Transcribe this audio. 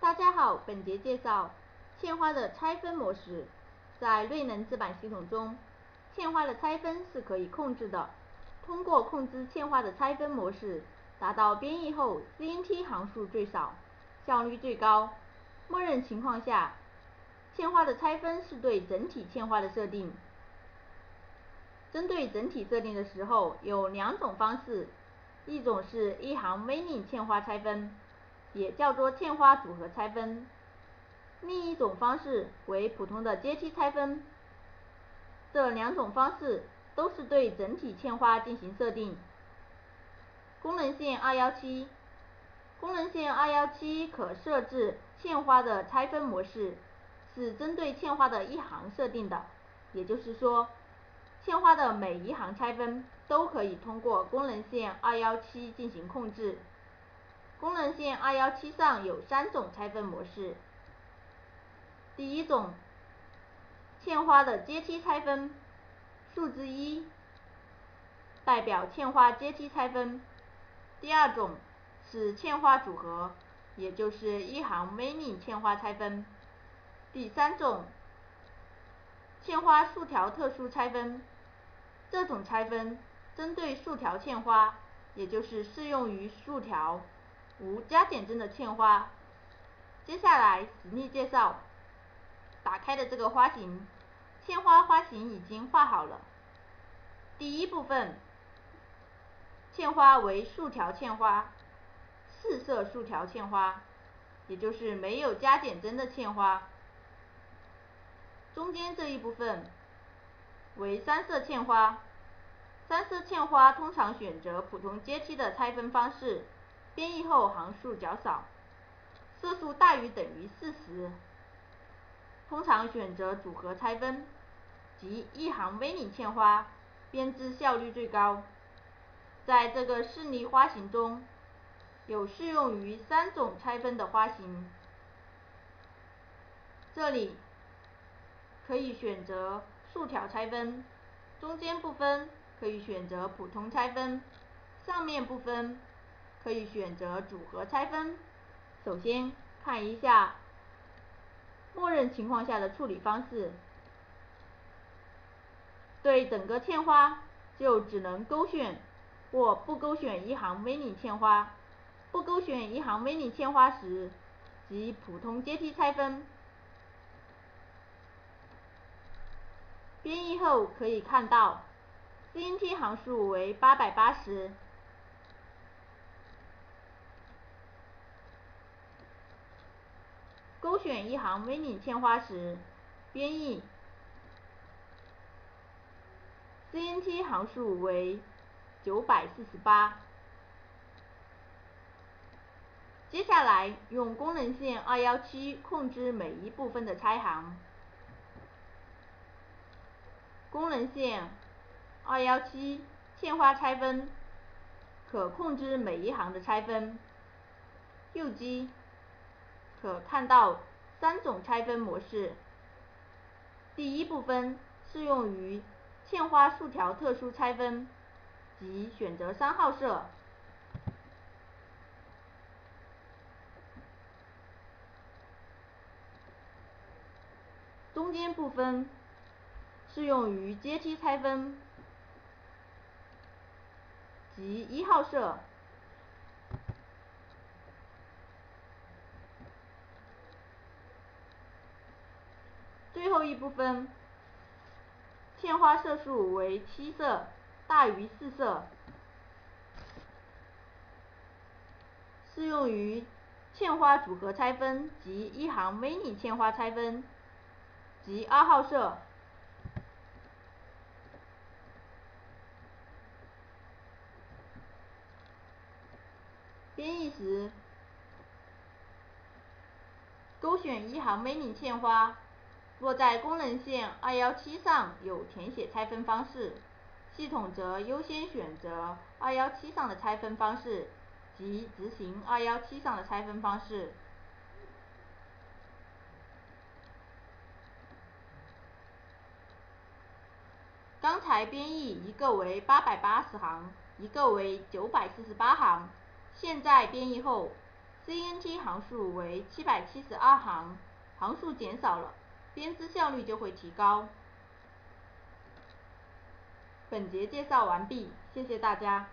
大家好，本节介绍嵌花的拆分模式。在瑞能字板系统中，嵌花的拆分是可以控制的。通过控制嵌花的拆分模式，达到编译后 CNT 行数最少、效率最高。默认情况下，嵌花的拆分是对整体嵌花的设定。针对整体设定的时候，有两种方式，一种是一行 mini 嵌花拆分，也叫做嵌花组合拆分。另一种方式为普通的阶梯拆分。这两种方式都是对整体嵌花进行设定。功能线217，功能线217可设置嵌花的拆分模式，是针对嵌花的一行设定的，也就是说，嵌花的每一行拆分都可以通过功能线217进行控制。功能线217上有3种拆分模式。第一种，嵌花的阶梯拆分，数字1代表嵌花阶梯拆分。第二种是嵌花组合，也就是一行 mini 嵌花拆分。第三种，嵌花竖条特殊拆分，这种拆分针对竖条嵌花，也就是适用于竖条无加减针的嵌花。接下来实例介绍。打开的这个花型，嵌花花型已经画好了。第一部分，嵌花为竖条嵌花，4色竖条嵌花，也就是没有加减针的嵌花。中间这一部分为3色嵌花，3色嵌花通常选择普通阶梯的拆分方式，编译后行数较少，色数大于等于40。通常选择组合拆分，即一行 mini 嵌花，编织效率最高。在这个示例花型中，有适用于3种拆分的花型。这里可以选择竖条拆分，中间部分可以选择普通拆分，上面部分可以选择组合拆分。首先看一下默认情况下的处理方式。对整个嵌花就只能勾选或不勾选一行 mini 嵌花。不勾选一行 mini 嵌花时，即普通阶梯拆分。编译后可以看到 CNT 行数为880。勾选一行 mini 嵌花时，编译 CNT 行数为948。接下来用功能线217控制每一部分的拆行。功能线217嵌花拆分，可控制每一行的拆分。右击可看到3种拆分模式。第一部分适用于嵌花竖条特殊拆分，即选择3号色。中间部分适用于阶梯拆分，即1号色。最后一部分，嵌花色数为7色，大于4色，适用于嵌花组合拆分及一行 mini 嵌花拆分，即2号色。编译时，勾选一行 mini 嵌花，若在功能线217上有填写拆分方式，系统则优先选择217上的拆分方式，即执行217上的拆分方式。刚才编译一个为880行，一个为948行，现在编译后，CNT 行数为772行，行数减少了，编织效率就会提高。本节介绍完毕，谢谢大家。